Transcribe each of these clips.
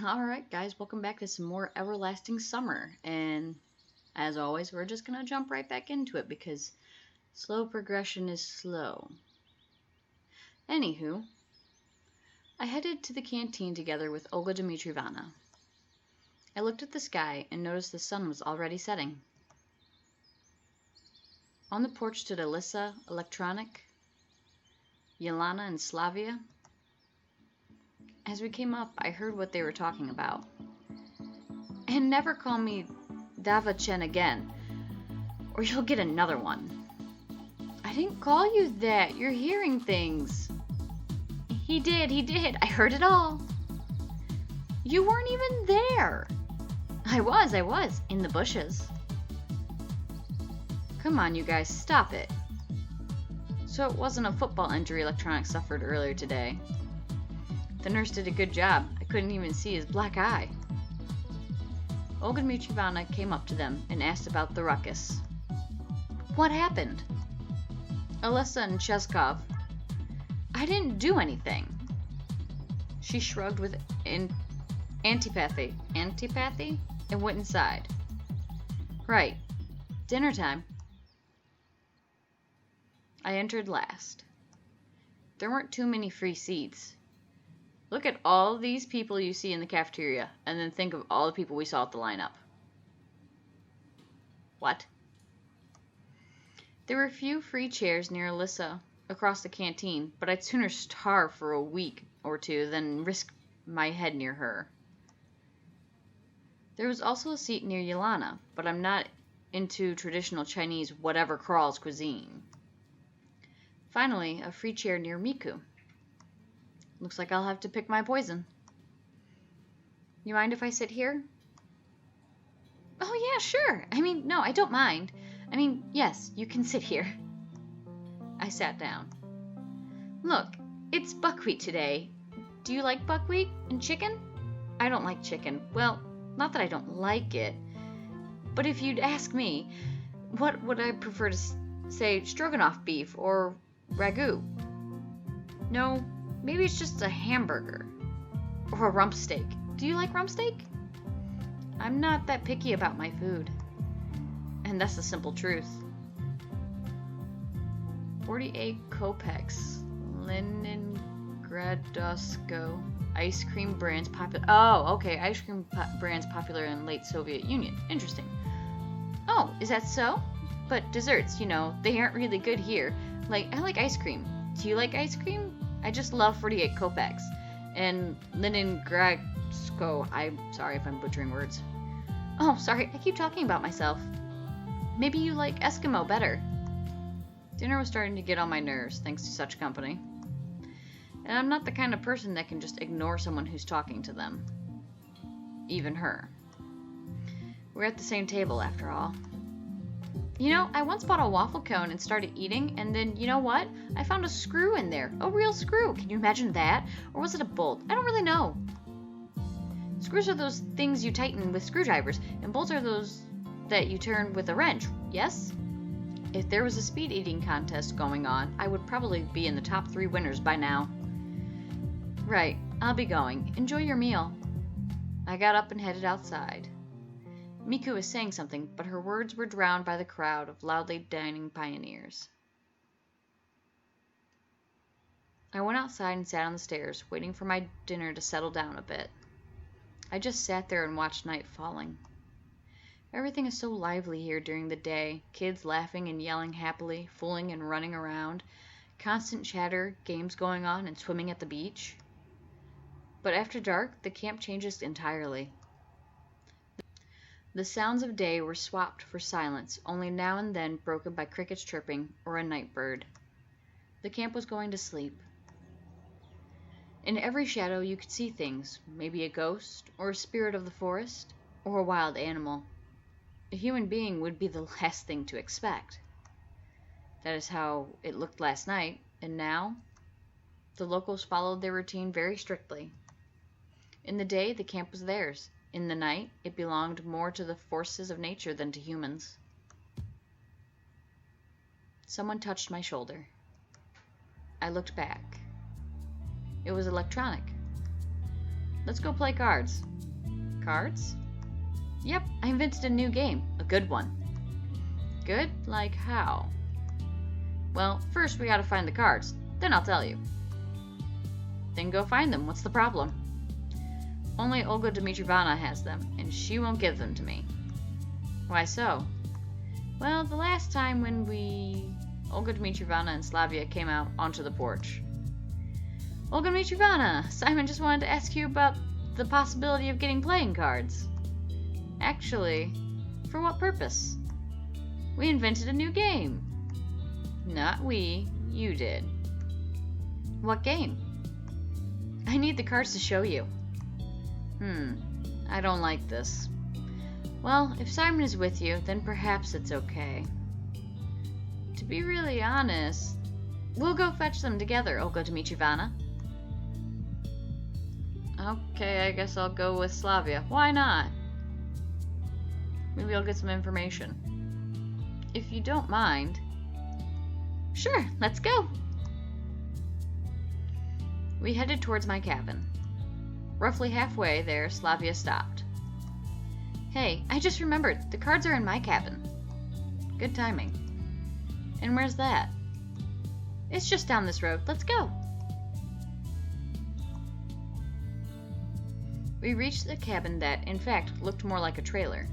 Alright, guys, welcome back to some more Everlasting Summer. And as always, we're just going to jump right back into it because slow progression is slow. Anywho, I headed to the canteen together with Olga Dmitrievna. I looked at the sky and noticed the sun was already setting. On the porch stood Alyssa, Electronic, Ulyana, and Slavia. As we came up, I heard what they were talking about. And never call me Dava-chen again, or you'll get another one. I didn't call you that. You're hearing things. He did. I heard it all. You weren't even there. I was, in the bushes. Come on, you guys, stop it. So it wasn't a football injury Electronic suffered earlier today. The nurse did a good job. I couldn't even see his black eye. Olga Dmitrievna came up to them and asked about the ruckus. What happened? Alyssa and Cheskov. I didn't do anything. She shrugged with antipathy, and went inside. Right. Dinner time. I entered last. There weren't too many free seats. Look at all these people you see in the cafeteria, and then think of all the people we saw at the lineup. What? There were a few free chairs near Alyssa across the canteen, but I'd sooner starve for a week or two than risk my head near her. There was also a seat near Ulyana, but I'm not into traditional Chinese whatever crawls cuisine. Finally, a free chair near Miku. Looks like I'll have to pick my poison. You mind if I sit here? Oh yeah, sure. No, I don't mind. Yes, you can sit here. I sat down. Look, it's buckwheat today. Do you like buckwheat and chicken? I don't like chicken. Well, not that I don't like it. But if you'd ask me, what would I prefer to say, stroganoff beef or ragu? No, maybe it's just a hamburger. Or a rump steak. Do you like rump steak? I'm not that picky about my food. And that's the simple truth. 48 kopecks. Leningradosko. Ice cream brands popular. Oh, okay. Ice cream brands popular in late Soviet Union. Interesting. Oh, is that so? But desserts, they aren't really good here. I like ice cream. Do you like ice cream? I just love 48 kopecks. And Leningradsko. I'm sorry if I'm butchering words. Oh, sorry. I keep talking about myself. Maybe you like Eskimo better. Dinner was starting to get on my nerves, thanks to such company. And I'm not the kind of person that can just ignore someone who's talking to them. Even her. We're at the same table, after all. I once bought a waffle cone and started eating, and then, you know what? I found a screw in there. A real screw. Can you imagine that? Or was it a bolt? I don't really know. Screws are those things you tighten with screwdrivers, and bolts are those that you turn with a wrench, yes? If there was a speed eating contest going on, I would probably be in the top 3 winners by now. Right, I'll be going. Enjoy your meal. I got up and headed outside. Miku was saying something, but her words were drowned by the crowd of loudly dining pioneers. I went outside and sat on the stairs, waiting for my dinner to settle down a bit. I just sat there and watched night falling. Everything is so lively here during the day, kids laughing and yelling happily, fooling and running around, constant chatter, games going on, and swimming at the beach. But after dark, the camp changes entirely. The sounds of day were swapped for silence, only now and then broken by crickets chirping or a night bird. The camp was going to sleep. In every shadow you could see things, maybe a ghost, or a spirit of the forest, or a wild animal. A human being would be the last thing to expect. That is how it looked last night, and now? The locals followed their routine very strictly. In the day, the camp was theirs. In the night, it belonged more to the forces of nature than to humans. Someone touched my shoulder. I looked back. It was Electronic. let's go play cards. Cards? Yep, I invented a new game. A good one. Good? Like how? Well, first we gotta find the cards. Then I'll tell you. Then go find them. What's the problem? Only Olga Dmitrievna has them, and she won't give them to me. Why so? Well, the last time when Olga Dmitrievna and Slavia came out onto the porch. Olga Dmitrievna, Simon just wanted to ask you about the possibility of getting playing cards. Actually, for what purpose? We invented a new game. Not we, you did. What game? I need the cards to show you. I don't like this. Well, if Simon is with you, then perhaps it's okay. To be really honest, we'll go fetch them together, Olga Dmitrievna. Okay, I guess I'll go with Slavia. Why not? Maybe I'll get some information. If you don't mind. Sure, let's go. We headed towards my cabin. Roughly halfway there, Slavia stopped. Hey, I just remembered. The cards are in my cabin. Good timing. And where's that? It's just down this road. Let's go. We reached the cabin that, in fact, looked more like a trailer.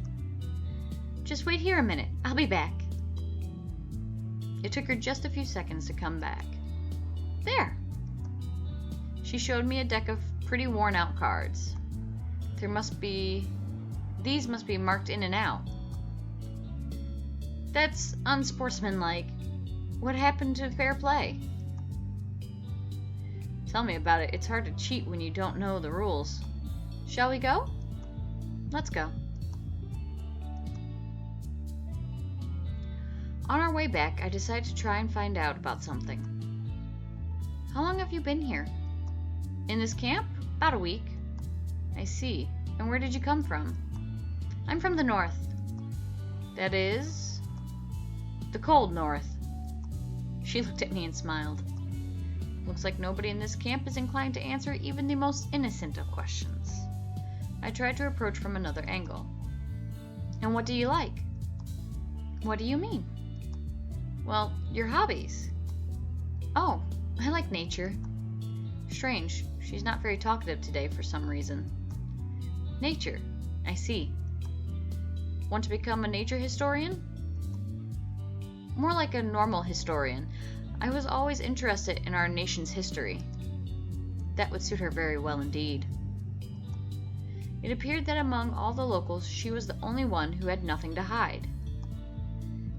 Just wait here a minute. I'll be back. It took her just a few seconds to come back. There. She showed me a deck of pretty worn-out cards. These must be marked in and out. That's unsportsmanlike. What happened to fair play? Tell me about it. It's hard to cheat when you don't know the rules. Shall we go? Let's go. On our way back, I decided to try and find out about something. How long have you been here? In this camp? About a week. I see. And where did you come from? I'm from the north. That is... the cold north. She looked at me and smiled. Looks like nobody in this camp is inclined to answer even the most innocent of questions. I tried to approach from another angle. And what do you like? What do you mean? Well, your hobbies. Oh, I like nature. Strange, she's not very talkative today for some reason. Nature, I see. Want to become a nature historian? More like a normal historian. I was always interested in our nation's history. That would suit her very well indeed. It appeared that among all the locals, she was the only one who had nothing to hide.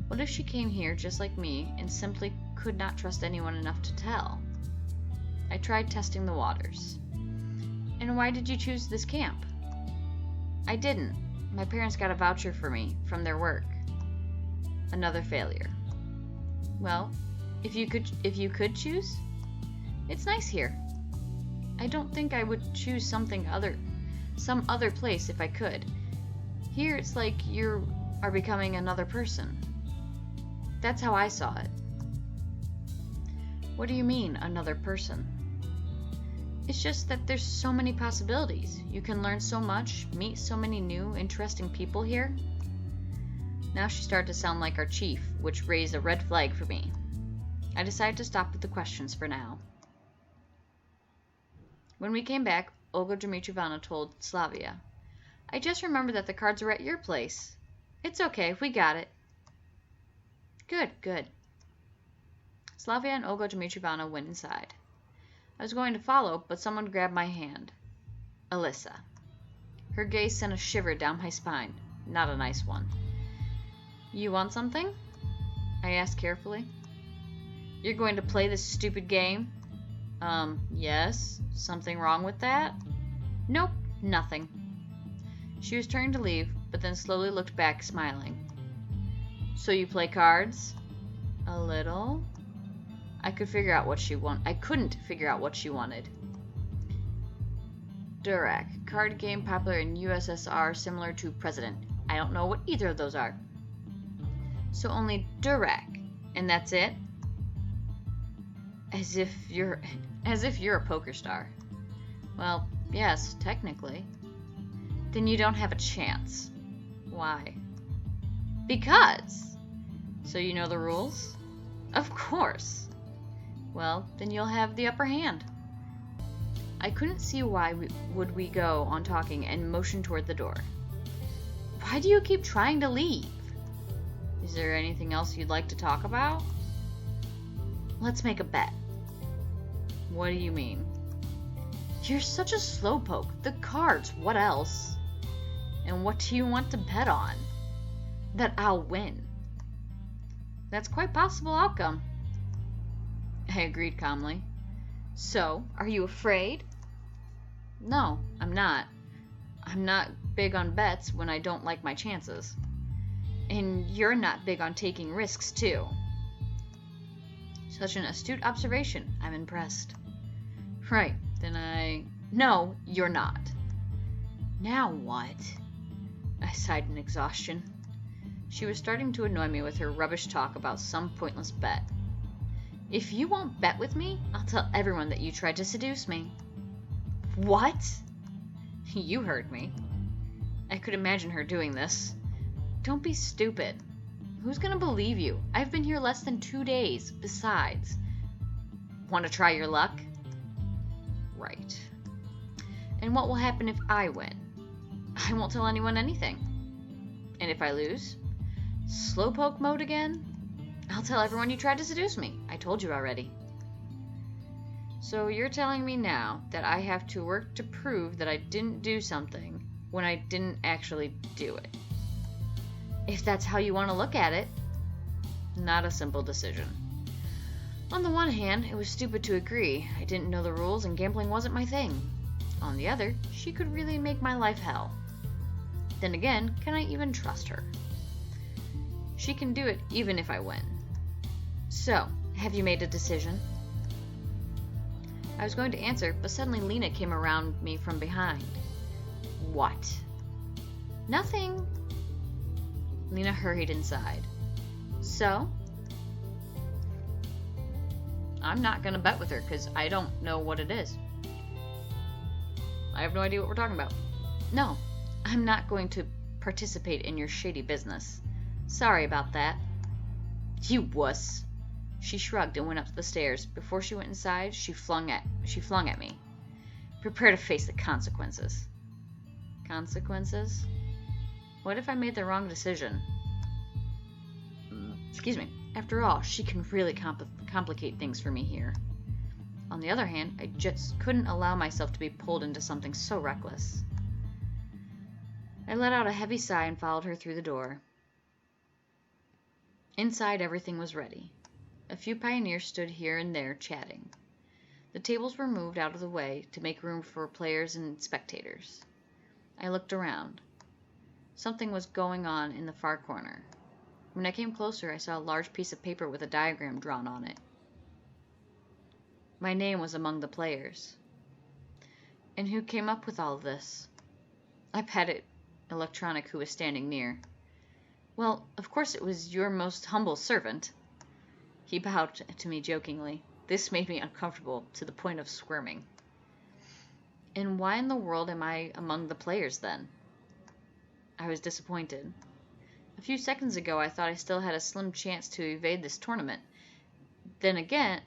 What if she came here just like me and simply could not trust anyone enough to tell? I tried testing the waters. And why did you choose this camp? I didn't. My parents got a voucher for me from their work. Another failure. Well, if you could choose, it's nice here. I don't think I would choose some other place if I could. Here it's like you are becoming another person. That's how I saw it. What do you mean, another person? It's just that there's so many possibilities. You can learn so much, meet so many new, interesting people here. Now she started to sound like our chief, which raised a red flag for me. I decided to stop with the questions for now. When we came back, Olga Dmitrievna told Slavia, I just remembered that the cards are at your place. It's okay, we got it. Good. Slavia and Olga Dmitrievna went inside. I was going to follow, but someone grabbed my hand. Alyssa. Her gaze sent a shiver down my spine. Not a nice one. You want something? I asked carefully. You're going to play this stupid game? Yes. Something wrong with that? Nope, nothing. She was turning to leave, but then slowly looked back, smiling. So you play cards? A little. I couldn't figure out what she wanted. Durak, card game popular in USSR, similar to President. I don't know what either of those are. So only Durak, and that's it? As if you're a poker star. Well, Yes, technically. Then you don't have a chance. Why? Because. So you know the rules? Of course. Well, then you'll have the upper hand. I couldn't see why would we go on talking and motioned toward the door. Why do you keep trying to leave? Is there anything else you'd like to talk about? Let's make a bet. What do you mean? You're such a slowpoke. The cards, what else? And what do you want to bet on? That I'll win. That's quite possible outcome. I agreed calmly. So, are you afraid? No, I'm not. I'm not big on bets when I don't like my chances. And you're not big on taking risks, too. Such an astute observation. I'm impressed. Right, then No, you're not. Now what? I sighed in exhaustion. She was starting to annoy me with her rubbish talk about some pointless bet. If you won't bet with me, I'll tell everyone that you tried to seduce me. What? You heard me. I could imagine her doing this. Don't be stupid. Who's gonna believe you? I've been here less than 2 days. Besides, want to try your luck? Right. And what will happen if I win? I won't tell anyone anything. And if I lose? Slowpoke mode again? I'll tell everyone you tried to seduce me. I told you already. So you're telling me now that I have to work to prove that I didn't do something when I didn't actually do it. If that's how you want to look at it. Not a simple decision. On the one hand, it was stupid to agree. I didn't know the rules and gambling wasn't my thing. On the other, she could really make my life hell. Then again, can I even trust her? She can do it even if I win. So, have you made a decision? I was going to answer, but suddenly Lena came around me from behind. What? Nothing. Lena hurried inside. So? I'm not going to bet with her because I don't know what it is. I have no idea what we're talking about. No, I'm not going to participate in your shady business. Sorry about that. You wuss. She shrugged and went up the stairs. Before she went inside, she flung at me. Prepare to face the consequences. Consequences? What if I made the wrong decision? Excuse me. After all, she can really complicate things for me here. On the other hand, I just couldn't allow myself to be pulled into something so reckless. I let out a heavy sigh and followed her through the door. Inside, everything was ready. A few pioneers stood here and there chatting. The tables were moved out of the way to make room for players and spectators. I looked around. Something was going on in the far corner. When I came closer, I saw a large piece of paper with a diagram drawn on it. My name was among the players. And who came up with all of this? I patted Electronic, who was standing near. Well, of course it was your most humble servant. He bowed to me jokingly. This made me uncomfortable to the point of squirming. And why in the world am I among the players then? I was disappointed. A few seconds ago I thought I still had a slim chance to evade this tournament. Then again...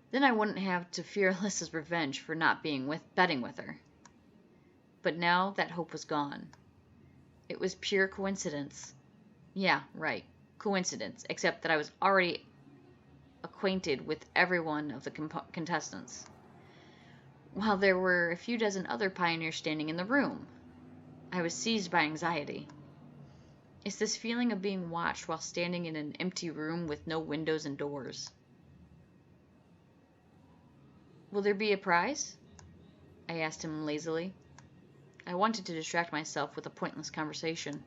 Then I wouldn't have to fear Alyssa's revenge for not betting with her. But now that hope was gone. It was pure coincidence. Yeah, right. Coincidence, except that I was already acquainted with every one of the contestants, while there were a few dozen other pioneers standing in the room. I was seized by anxiety. It's this feeling of being watched while standing in an empty room with no windows and doors. Will there be a prize? I asked him lazily. I wanted to distract myself with a pointless conversation.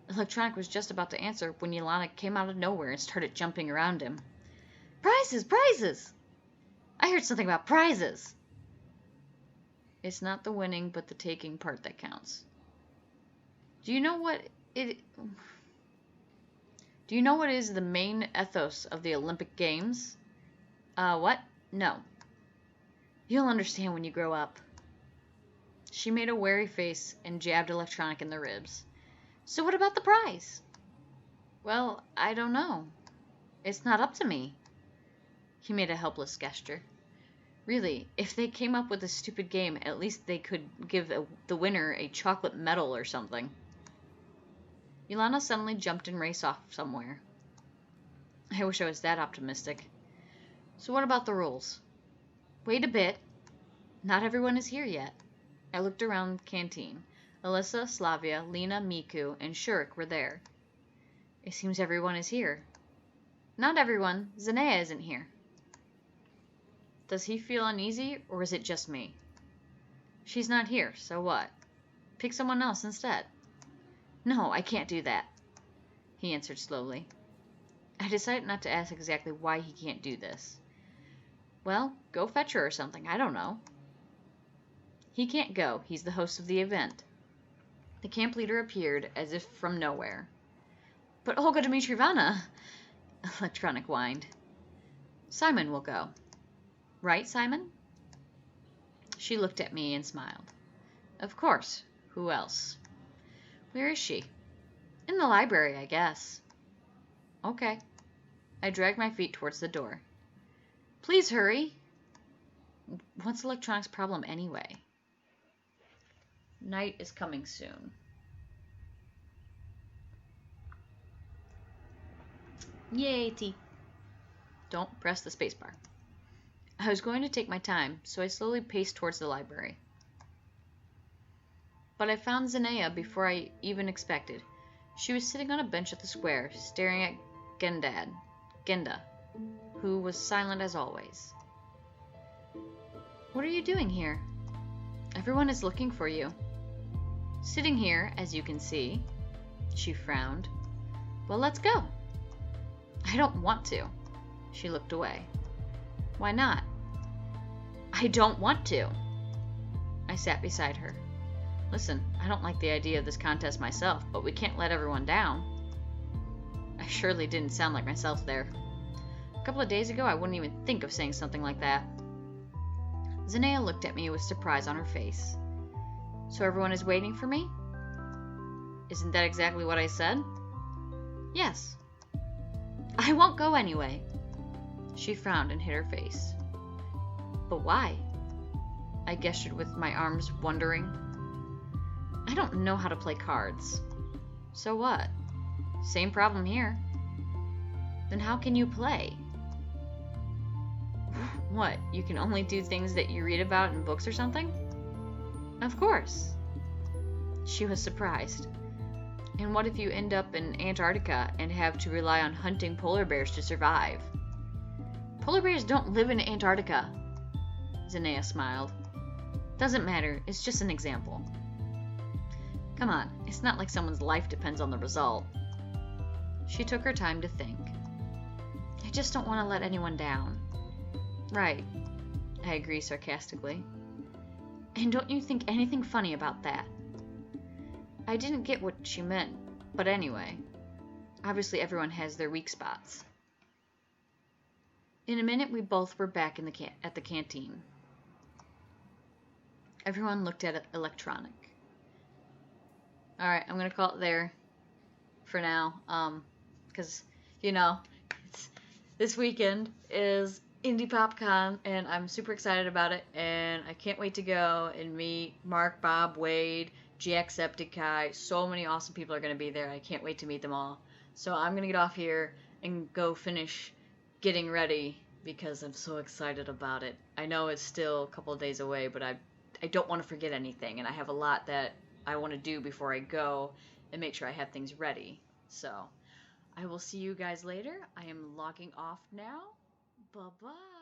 Electronic was just about to answer when Ulyana came out of nowhere and started jumping around him. Prizes! Prizes! I heard something about prizes! It's not the winning but the taking part that counts. Do you know what is the main ethos of the Olympic Games? What? No. You'll understand when you grow up. She made a wary face and jabbed Electronic in the ribs. So what about the prize? Well, I don't know. It's not up to me. He made a helpless gesture. Really, if they came up with a stupid game, at least they could give the winner a chocolate medal or something. Ulyana suddenly jumped and raced off somewhere. I wish I was that optimistic. So what about the rules? Wait a bit. Not everyone is here yet. I looked around the canteen. Alyssa, Slavia, Lena, Miku, and Shurk were there. It seems everyone is here. Not everyone. Zanea isn't here. Does he feel uneasy, or is it just me? She's not here, so what? Pick someone else instead. No, I can't do that, he answered slowly. I decided not to ask exactly why he can't do this. Well, go fetch her or something, I don't know. He can't go, he's the host of the event. The camp leader appeared as if from nowhere. But Olga Dmitrievna, Electronic whined. Simon will go. Right, Simon? She looked at me and smiled. Of course. Who else? Where is she? In the library, I guess. Okay. I dragged my feet towards the door. Please hurry. What's Electronic's problem anyway? Night is coming soon. Yay, tea. Don't press the spacebar. I was going to take my time, so I slowly paced towards the library. But I found Zanea before I even expected. She was sitting on a bench at the square, staring at Genda, who was silent as always. What are you doing here? Everyone is looking for you. Sitting here, as you can see. She frowned. Well, let's go. I don't want to. She looked away. Why not? I don't want to. I sat beside her. Listen, I don't like the idea of this contest myself, but we can't let everyone down. I surely didn't sound like myself there. A couple of days ago, I wouldn't even think of saying something like that. Zanea looked at me with surprise on her face. So everyone is waiting for me? Isn't that exactly what I said? Yes. I won't go anyway. She frowned and hid her face. But why? I gestured with my arms, wondering. I don't know how to play cards. So what? Same problem here. Then how can you play? What, you can only do things that you read about in books or something? Of course. She was surprised. And what if you end up in Antarctica and have to rely on hunting polar bears to survive? Polar bears don't live in Antarctica. Zanea smiled. Doesn't matter, it's just an example. Come on, it's not like someone's life depends on the result. She took her time to think. I just don't want to let anyone down. Right, I agree sarcastically. And don't you think anything funny about that? I didn't get what she meant, but anyway. Obviously everyone has their weak spots. In a minute, we both were back in at the canteen. Everyone looked at Electronic. Alright, I'm going to call it there for now. Because, this weekend is Indie PopCon, and I'm super excited about it, and I can't wait to go and meet Mark, Bob, Wade, Jacksepticeye. So many awesome people are going to be there. I can't wait to meet them all. So I'm going to get off here and go finish getting ready because I'm so excited about it. I know it's still a couple of days away, but I don't want to forget anything, and I have a lot that I want to do before I go and make sure I have things ready. So I will see you guys later. I am logging off now. Bye-bye.